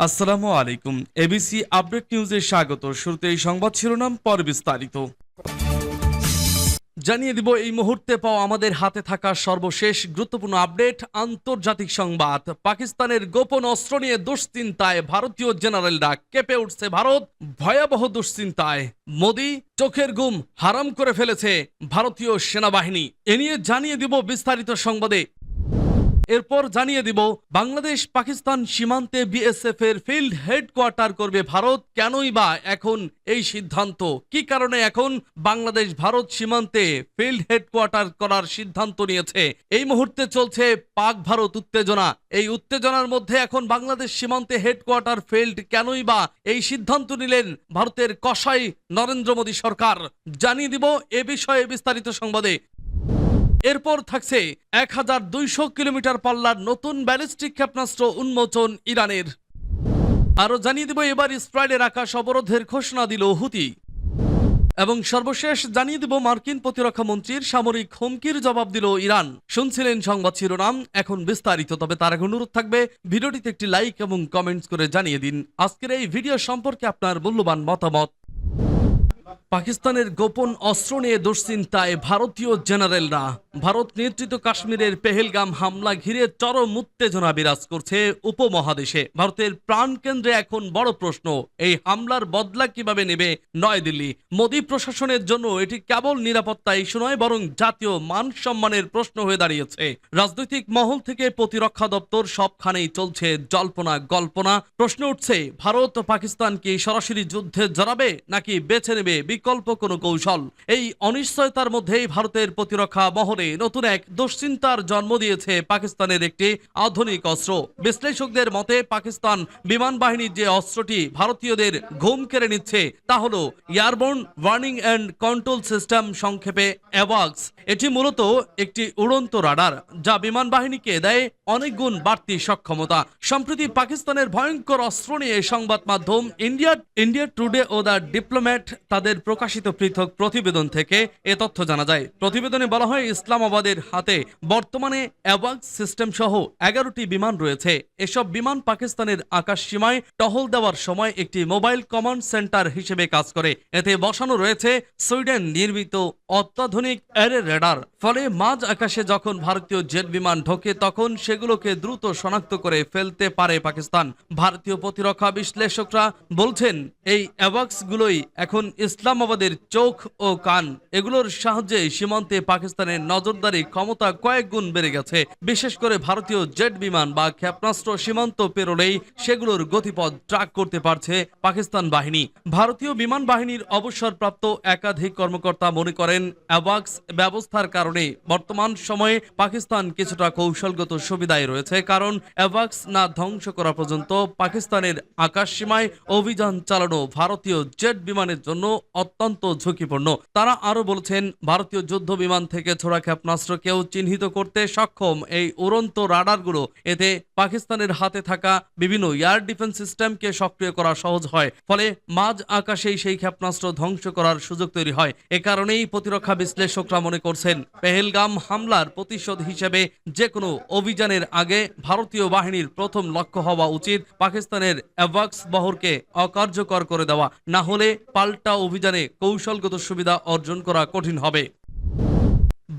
আসসালামু আলাইকুম। ABC update নিউজে স্বাগত। শুরুতেই সংবাদ শিরোনাম, পরে বিস্তারিত। জানিয়ে দিব এই মুহূর্তে পাওয়া আমাদের হাতে থাকা সর্বশেষ গুরুত্বপূর্ণ আপডেট। আন্তর্জাতিক সংবাদ। পাকিস্তানের গোপন অস্ত্র নিয়ে দুশ্চিন্তায় ভারতীয় জেনারেলরা। কেঁপে উঠছে ভারত ভয়াবহ দুশ্চিন্তায়। মোদি চোখের ঘুম হারাম করে ফেলেছে ভারতীয় সেনাবাহিনী। এ নিয়ে জানিয়ে দিব বিস্তারিত সংবাদে। এরপর জানিয়ে দিব বাংলাদেশ পাকিস্তান সীমান্তে বিএসএফ এর ফিল্ড হেডকোয়ার্টার করবে ভারত। কেনই বা এখন এই সিদ্ধান্ত? কি কারণে এখন বাংলাদেশ ভারত সীমান্তে ফিল্ড হেডকোয়ার্টার করার সিদ্ধান্ত নিয়েছে? এই মুহূর্তে চলছে পাক ভারত উত্তেজনা। এই উত্তেজনার মধ্যে এখন বাংলাদেশ সীমান্তে হেডকোয়ার্টার ফিল্ড কেনই বা এই সিদ্ধান্ত নিলেন ভারতের কসাই নরেন্দ্র মোদী সরকার। জানিয়ে দিব এ বিষয়ে বিস্তারিত সংবাদে। এরপর থাকছে 1200 কিলোমিটার পাল্লার নতুন ব্যালিস্টিক ক্ষেপণাস্ত্র উন্মোচন ইরানের। আরো জানিয়ে দেব এবার ইসরায়েলের আকাশ অবরোধের ঘোষণা দিল হুতি। এবং সর্বশেষ জানিয়ে দেব মার্কিন প্রতিরক্ষা মন্ত্রীর সামরিক হুমকির জবাব দিল ইরান। শুনছিলেন সংবাদ শিরোনাম, এখন বিস্তারিত। তবে তার আগে অনুরোধ থাকবে ভিডিওটিতে একটি লাইক এবং কমেন্টস করে জানিয়ে দিন আজকের এই ভিডিও সম্পর্কে আপনার মূল্যবান মতামত। পাকিস্তানের গোপন অস্ত্র নিয়ে দুশ্চিন্তায় ভারতীয় জেনারেলরা। ভারত নিয়ন্ত্রিত কাশ্মীরের পেহেলগাম হামলা ঘিরে চরম উত্তেজনা বিরাজ করছে উপমহাদেশে। ভারতের প্রাণকেন্দ্রে এখন বড় প্রশ্ন, এই হামলার বদলা কিভাবে নেবে নয়াদিল্লি? মোদী প্রশাসনের জন্য এটি কেবল নিরাপত্তা ইস্যু নয়, বরং জাতীয় মান সম্মানের প্রশ্ন হয়ে দাঁড়িয়েছে। রাজনৈতিক মহল থেকে প্রতিরক্ষা দপ্তর সবখানেই চলছে জল্পনা গল্পনা। প্রশ্ন উঠছে, ভারত ও পাকিস্তান কি সরাসরি যুদ্ধে জড়াবে নাকি বেছে নেবে বিকল্প কোনো কৌশল? এই অনিশ্চয়তার মধ্যেই ভারতের প্রতিরক্ষা মহলে নতুন এক দুশ্চিন্তার জন্ম দিয়েছে পাকিস্তানের একটি আধুনিক অস্ত্র। বিশ্লেষকদের মতে পাকিস্তান বিমান বাহিনীর যে অস্ত্রটি ভারতীয়দের ঘুম কেড়ে নিচ্ছে তা হলো airborne warning and control system, সংক্ষেপে অ্যাওয়াক্স। এটি মূলত একটি উড়ন্ত রাডার যা বিমান বাহিনীকে দেয় অনেক গুণ বাড়তি সক্ষমতা। সম্প্রতি পাকিস্তানের ভয়ঙ্কর অস্ত্র নিয়ে সংবাদ মাধ্যম ইন্ডিয়া টুডে ও দ্য ডিপ্লোম্যাট তাদের প্রকাশিত পৃথক প্রতিবেদন থেকে এ তথ্য জানা যায়। প্রতিবেদনে বলা হয়, ইসলামাবাদের হাতে বর্তমানে অ্যাওয়াক্স সিস্টেম সহ 11টি বিমান রয়েছে। এসব বিমান পাকিস্তানের আকাশ সীমায় টহল দেওয়ার সময় একটি মোবাইল কমান্ড সেন্টার হিসেবে কাজ করে। এতে বসানো রয়েছে সুইডেন নির্মিত অত্যাধুনিক অ্যারে রেডার। ফলে মাঝ আকাশে যখন ভারতীয় জেট বিমান ঢোকে তখন সেগুলোকে দ্রুত শনাক্ত করে ফেলতে পারে পাকিস্তান। ভারতীয় প্রতিরক্ষা বিশ্লেষকরা বলছেন, এই অ্যাওয়াক্স গুলোই এখন ইসলামাবাদের চোখ ও কান। এগুলোর সাহায্যে সীমান্তে পাকিস্তানের নজরদারি ক্ষমতা কয়েক গুণ বেড়ে গেছে। বিশেষ করে ভারতীয় জেট বিমান বা ক্ষেপণাস্ত্র সীমান্ত পেরোলেই সেগুলোর গতিপথ ট্র্যাক করতে পারছে পাকিস্তান বাহিনী। ভারতীয় বিমান বাহিনীর অবসরপ্রাপ্ত একাধিক কর্মকর্তা মনে করেন, অ্যাওয়াক্স ব্যবস্থার কারণে বর্তমান সময়ে পাকিস্তান কিছুটা কৌশলগত সুবিধায় রয়েছে। কারণ অ্যাওয়াক্স না ধ্বংস করা পর্যন্ত পাকিস্তানের আকাশ সীমায় অভিযান চালানো ভারতীয় জেট বিমানের জন্য অত্যন্ত ঝুঁকিপূর্ণ। তারা আরো বলছেন, ভারতীয় যুদ্ধ বিমান থেকে ছোড়া ক্ষেপণাস্ত্রকেও চিহ্নিত করতে সক্ষম এই উড়ন্ত রাডারগুলো। এতে পাকিস্তানের হাতে থাকা বিভিন্ন এয়ার ডিফেন্স সিস্টেমকে সক্রিয় করা সহজ হয়। ফলে মাঝ আকাশেই সেই ক্ষেপণাস্ত্র ধ্বংস করার সুযোগ তৈরি হয়। এ কারণেই প্রতিরক্ষা বিশ্লেষকরা মনে করছেন, পেহেলগাম হামলার প্রতিশোধ হিসেবে যে কোনো অভিযানের আগে ভারতীয় বাহিনীর প্রথম লক্ষ্য হওয়া উচিত পাকিস্তানের অ্যাওয়াক্স বহরকে অকার্যকর করে দেওয়া। না হলে পাল্টা অভিযানে কৌশলগত সুবিধা অর্জন করা কঠিন হবে।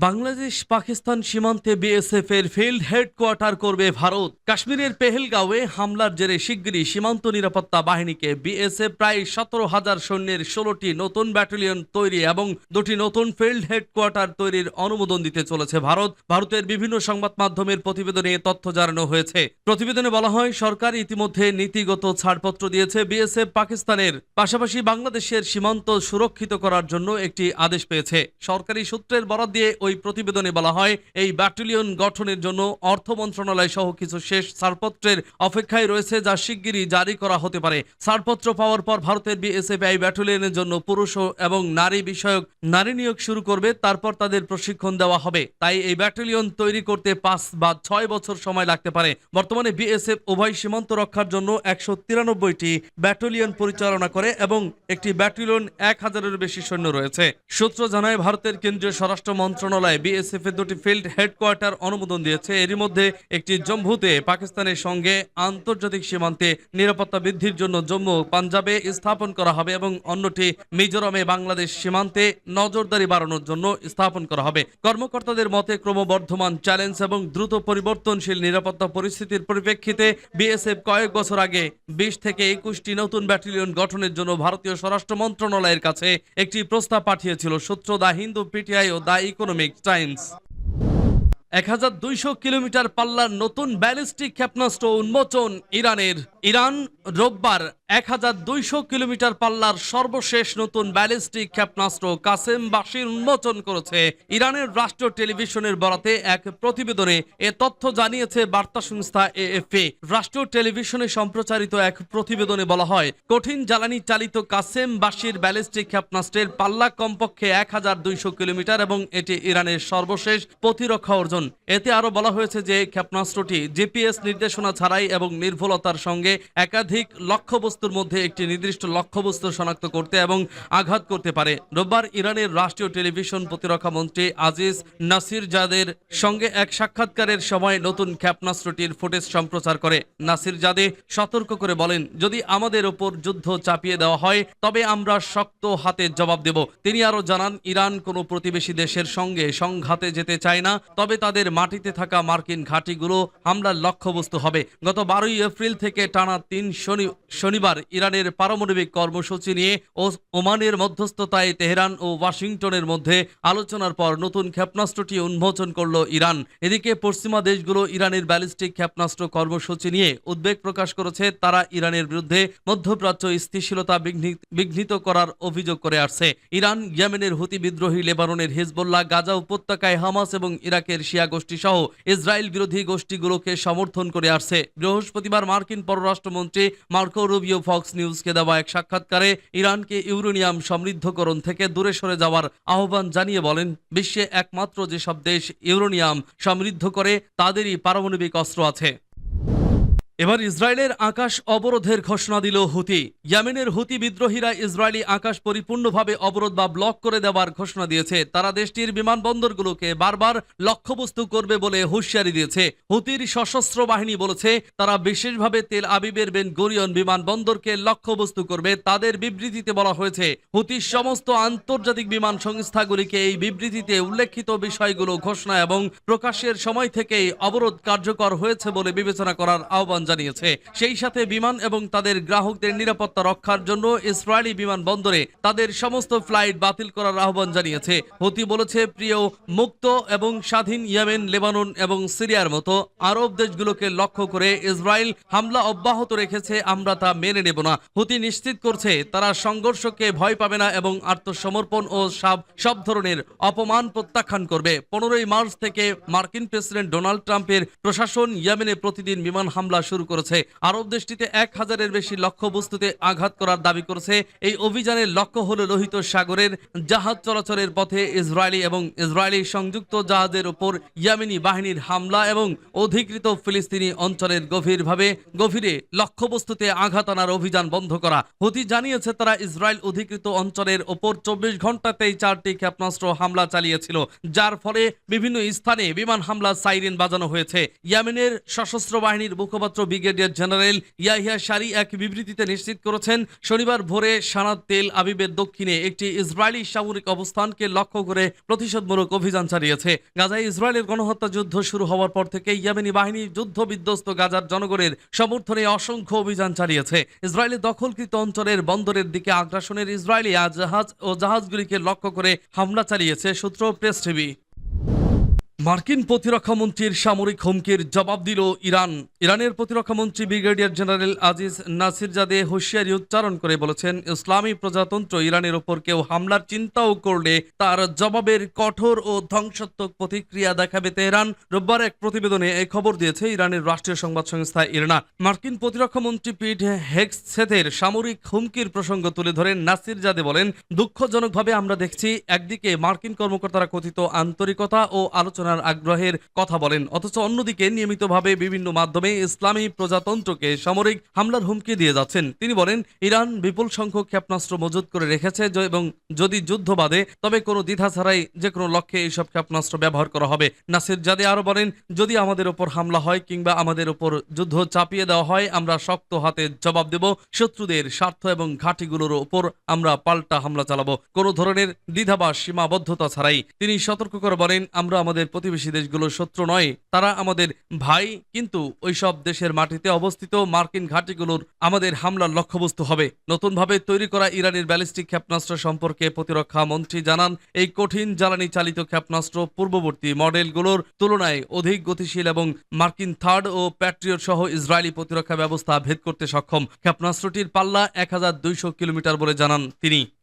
বাংলাদেশ পাকিস্তান সীমান্তে বিএসএফ এর ফিল্ড হেডকোয়ার্টার করবে ভারত। কাশ্মীরের পেহেলগাঁওয়ে হামলার জেরে শিগগিরই সীমান্ত নিরাপত্তা বাহিনীকে বিএসএফ প্রায় 17,000 সৈন্যের 16টি নতুন ব্যাটালিয়ন তৈরি এবং 2টি নতুন ফিল্ড হেডকোয়ার্টার তৈরির অনুমোদন দিতে চলেছে ভারত। ভারতের বিভিন্ন সংবাদ মাধ্যমের প্রতিবেদনে তথ্য জানানো হয়েছে। প্রতিবেদনে বলা হয়, সরকার ইতিমধ্যে নীতিগত ছাড়পত্র দিয়েছে বিএসএফ পাকিস্তানের পাশাপাশি বাংলাদেশের সীমান্ত সুরক্ষিত করার জন্য একটি আদেশ পেয়েছে। সরকারি সূত্রের বরাত দিয়ে ওই প্রতিবেদনে বলা হয়, এই ব্যাটালিয়ন গঠনের জন্য অর্থ মন্ত্রণালয় সহ কিছু শেষ ছাড়পত্রের অপেক্ষায় রয়েছে, যা শিগগিরই জারি করা হতে পারে। ছাড়পত্র পাওয়ার পর ভারতের বিএসএফ এই ব্যাটালিয়নের জন্য পুরুষ এবং নারী বিষয়ক নারী নিয়োগ শুরু করবে। তারপর তাদের প্রশিক্ষণ দেওয়া হবে। তাই এই ব্যাটালিয়ন তৈরি করতে 5 বা 6 বছর সময় লাগতে পারে। বর্তমানে বিএসএফ উভয় সীমান্ত রক্ষার জন্য 193টি ব্যাটালিয়ন পরিচালনা করে এবং একটি ব্যাটালিয়ন 1000-এর বেশি সৈন্য রয়েছে। সূত্র জানায়, ভারতের কেন্দ্রীয় স্বরাষ্ট্র মন্ত্রণালয় মন্ত্রণালয় বিএসএফ এর 2টি ফিল্ড হেডকোয়ার্টার অনুমোদন দিয়েছে। এরই মধ্যে একটি জম্মুতে পাকিস্তানের সঙ্গে আন্তর্জাতিক সীমান্তে নিরাপত্তা বৃদ্ধির জন্য জম্মু পাঞ্জাবে স্থাপন করা হবে এবং অন্যটি মিজোরামে বাংলাদেশ সীমান্তে নজরদারি বাড়ানোর জন্য স্থাপন করা হবে। কর্মকর্তাদের মতে ক্রমবর্ধমান চ্যালেঞ্জ এবং দ্রুত পরিবর্তনশীল নিরাপত্তা পরিস্থিতির পরিপ্রেক্ষিতে বিএসএফ কয়েক বছর আগে 20 থেকে 21টি নতুন ব্যাটালিয়ন গঠনের জন্য ভারতীয় স্বরাষ্ট্র মন্ত্রণালয়ের কাছে একটি প্রস্তাব পাঠিয়েছিল। সূত্র দ্য হিন্দু, পিটিআই ও দ্য ইকোনমিক টাইমস। 1200 কিলোমিটার পাল্লার নতুন ব্যালিস্টিক ক্ষেপণাস্ত্র উন্মোচন ইরানের। ইরান রোববার 1200 কিলোমিটার পাল্লার সর্বশেষ নতুন ব্যালিস্টিক ক্ষেপণাস্ত্র কাসেম বাশির উন্মোচন করেছে। ইরানের রাষ্ট্রীয় টেলিভিশনের বরাতে এক প্রতিবেদনে এ তথ্য জানিয়েছে বার্তা সংস্থা এএফপি। রাষ্ট্রীয় টেলিভিশনে সম্প্রচারিত এক প্রতিবেদনে বলা হয়, কঠিন জ্বালানি চালিত কাসেম বাশির ব্যালিস্টিক ক্ষেপণাস্ত্রের পাল্লা কমপক্ষে 1200 কিলোমিটার এবং এটি ইরানের সর্বশেষ প্রতিরক্ষা অর্জন। এতে আরো বলা হয়েছে যে ক্ষেপণাস্ত্রটি জিপিএস নির্দেশনা ছাড়াই এবং নির্ভুলতার সঙ্গে একাধিক লক্ষ্যবস্তুর মধ্যে একটি নির্দিষ্ট লক্ষ্যবস্তু শনাক্ত করতে এবং আঘাত করতে পারে। রোববার ইরানের রাষ্ট্রীয় টেলিভিশন প্রতিরক্ষা মন্ত্রী আজিজ নাসিরজাদের সঙ্গে এক সাক্ষাৎকারের সময় নতুন ক্ষেপণাস্ত্রটির ফুটেজ সম্প্রচার করে। নাসিরজাদে সতর্ক করে বলেন, যদি আমাদের ওপর যুদ্ধ চাপিয়ে দেওয়া হয় তবে আমরা শক্ত হাতে জবাব দেব। তিনি আরো জানান, ইরান কোনো প্রতিবেশী দেশের সঙ্গে সংঘাতে যেতে চায় না, তবে তাদের মাটিতে থাকা মার্কিন ঘাঁটিগুলো হামলার লক্ষ্যবস্তু হবে। গত 12 এপ্রিল থেকে টানা 3 শনিবার ইরানের পারমাণবিক কর্মসূচি নিয়ে ওমানের মধ্যস্থতায় তেহরান ও ওয়াশিংটনের মধ্যে আলোচনার পর নতুন ক্ষেপণাস্ত্রটি উন্মোচন করল ইরান। এদিকে পশ্চিমা দেশগুলো ইরানের ব্যালিস্টিক ক্ষেপণাস্ত্র কর্মসূচি নিয়ে উদ্বেগ প্রকাশ করেছে। তারা ইরানের বিরুদ্ধে মধ্যপ্রাচ্য স্থিতিশীলতা বিঘ্নিত করার অভিযোগ করে আসছে। ইরান, ইয়েমেনের হুতি বিদ্রোহী, লেবাননের হিজবুল্লাহ, গাজা উপত্যকায় হামাস এবং ইরাকের শিয়া গোষ্ঠী সহ ইসরায়েল বিরোধী গোষ্ঠীগুলোকে সমর্থন করে আসছে। বৃহস্পতিবার মার্কিন পররাষ্ট্রমন্ত্রী মার্কো রুবিও ফক্স নিউজকে দেওয়া এক সাক্ষাৎকারে ইরানকে ইউরেনিয়াম সমৃদ্ধকরণ থেকে দূরে সরে যাওয়ার আহ্বান জানিয়ে বলেন, বিশ্বে একমাত্র যেসব দেশ ইউরেনিয়াম সমৃদ্ধ করে তাদেরই পারমাণবিক অস্ত্র আছে। এবার ইসরায়েলের আকাশ অবরোধের ঘোষণা দিল হুতি। ইয়েমেনের হুতি বিদ্রোহীরা ইসরায়েলি আকাশ পরিপূর্ণভাবে অবরোধ বা ব্লক করে দেওয়ার ঘোষণা দিয়েছে। তারা দেশটির বিমানবন্দরগুলোকে বারবার লক্ষ্যবস্তু করবে বলে হুঁশিয়ারি দিয়েছে। হুতির সশস্ত্র বাহিনী বলেছে তারা বিশেষভাবে তেল আবিবের বেন গুরিয়ন বিমানবন্দরকে লক্ষ্যবস্তু করবে। তাদের বিবৃতিতে বলা হয়েছে, হুতির সমস্ত আন্তর্জাতিক বিমান সংস্থাগুলিকে এই বিবৃতিতে উল্লেখিত বিষয়গুলো ঘোষণা এবং প্রকাশের সময় থেকেই অবরোধ কার্যকর হয়েছে বলে বিবেচনা করার আহ্বান জানিয়েছে। সেই সাথে বিমান এবং তাদের গ্রাহকদের নিরাপত্তা রক্ষার জন্য ইসরায়েলি বিমানবন্দরে তাদের সমস্ত ফ্লাইট বাতিল করার আহ্বান জানিয়েছে। হুতি বলেছে, প্রিয়, মুক্ত এবং স্বাধীন ইয়েমেন, লেবানন এবং সিরিয়ার মতো আরব দেশগুলোকে লক্ষ্য করে ইসরায়েল হামলা অব্যাহত রেখেছে, আমরা তা মেনে নেব না। হুতি নিশ্চিত করছে তারা সংঘর্ষকে ভয় পাবে না এবং আত্মসমর্পণ ও সব ধরনের অপমান প্রত্যাখ্যান করবে। 15 মার্চ থেকে মার্কিন প্রেসিডেন্ট ডোনাল্ড ট্রাম্পের প্রশাসন ইয়েমেনে প্রতিদিন বিমান হামলা শুরু করেছে। আরব দেশটিতে 1000-এর বেশি লক্ষ্যবস্তুতে আঘাত করার দাবি করেছে। এই অভিযানের লক্ষ্য হল লোহিত সাগরের জাহাজ চলাচলের পথে ইসরায়েলি এবং ইসরায়েলি সংযুক্ত জাহাজের উপর ইয়েমেনি বাহিনীর হামলা এবং অধিকৃত ফিলিস্তিনি অঞ্চলের গভীরে লক্ষ্যবস্তুতে আঘাত আনার অভিযান বন্ধ করা। হুতি জানিয়েছে তারা ইসরায়েল অধিকৃত অঞ্চলের ওপর 24 ঘন্টাতেই 4টি ক্ষেপণাস্ত্র হামলা চালিয়েছিল, যার ফলে বিভিন্ন স্থানে বিমান হামলা সাইরেন বাজানো হয়েছে। ইয়েমেনের সশস্ত্র বাহিনীর মুখপাত্র ব্রিগেডিয়ার জেনারেল ইয়াহিয়া শারি এক বিবৃতিতে নিশ্চিত করেছেন, শনিবার ভোরে সানাত তেল আবিবের দক্ষিণে একটি ইসরায়েলি সামরিক অবস্থানকে লক্ষ্য করে প্রতিশোধমূলক অভিযান চালিয়েছে। গাজায় ইসরায়েলের গণহত্যা যুদ্ধ শুরু হওয়ার পর থেকে ইয়েমেনি বাহিনী যুদ্ধ বিধ্বস্ত গাজার জনগণের সমর্থনে অসংখ্য অভিযান চালিয়েছে। ইসরায়েলের দখলকৃত অঞ্চলের বন্দরের দিকে আগ্রাসনের ইসরায়েলি জাহাজ ও জাহাজগুলিকে লক্ষ্য করে হামলা চালিয়েছে, সূত্র প্রেস টিভি। মার্কিন প্রতিরক্ষামন্ত্রীর সামরিক হুমকির জবাব দিল ইরান। ইরানের প্রতিরক্ষামন্ত্রী ব্রিগেডিয়ার জেনারেল আজিজ নাসিরজাদে হুঁশিয়ারি উচ্চারণ করে বলেছেন, ইসলামী প্রজাতন্ত্র ইরানের ওপর কেউ হামলার চিন্তাও করলে তার জবাবের কঠোর ও ধ্বংসাত্মক প্রতিক্রিয়া দেখাবে তেহরান। রোববার এক প্রতিবেদনে এই খবর দিয়েছে ইরানের রাষ্ট্রীয় সংবাদ সংস্থা ইরনা। মার্কিন প্রতিরক্ষামন্ত্রী পিট হেগসেথের সামরিক হুমকির প্রসঙ্গ তুলে ধরে নাসিরজাদে বলেন, দুঃখজনকভাবে আমরা দেখছি একদিকে মার্কিন কর্মকর্তারা কথিত আন্তরিকতা ও আলোচনা আলোচনার আগ্রহের কথা বলেন, অথচ অন্যদিকে নিয়মিতভাবে বিভিন্ন মাধ্যমে ইসলামী প্রজাতন্ত্রকে সামরিক হামলার হুমকি দিয়ে যাচ্ছেন। তিনি বলেন, ইরান বিপুল সংখ্যক ক্ষেপণাস্ত্র মজুত করে রেখেছে এবং যদি যুদ্ধ বাধে তবে কোনো দ্বিধা ছাড়াই যে কোনো লক্ষ্যে এইসব ক্ষেপণাস্ত্র ব্যবহার করা হবে। নাসির জাদে আরো বলেন, যদি আমাদের ওপর হামলা হয় কিংবা আমাদের ওপর যুদ্ধ চাপিয়ে দেওয়া হয়, আমরা শক্ত হাতে জবাব দেব। শত্রুদের স্বার্থ এবং ঘাঁটিগুলোর ওপর আমরা পাল্টা হামলা চালাবো, কোনো ধরনের দ্বিধা বা সীমাবদ্ধতা ছাড়াই। তিনি সতর্ক করে বলেন, আমরা আমাদের প্রতিবেশী দেশগুলোর শত্রু নয়, তারা আমাদের ভাই, কিন্তু ওইসব দেশের মাটিতে অবস্থিত মার্কিন ঘাঁটিগুলোর আমাদের হামলার লক্ষ্যবস্তু হবে। নতুনভাবে তৈরি করা ইরানের ব্যালিস্টিক ক্ষেপণাস্ত্র সম্পর্কে প্রতিরক্ষা মন্ত্রী জানান, এই কঠিন জ্বালানি চালিত ক্ষেপণাস্ত্র পূর্ববর্তী মডেলগুলোর তুলনায় অধিক গতিশীল এবং মার্কিন থার্ড ও প্যাট্রিয়ট সহ ইসরায়েলি প্রতিরক্ষা ব্যবস্থা ভেদ করতে সক্ষম। ক্ষেপণাস্ত্রটির পাল্লা 1200 কিলোমিটার বলে জানান তিনি।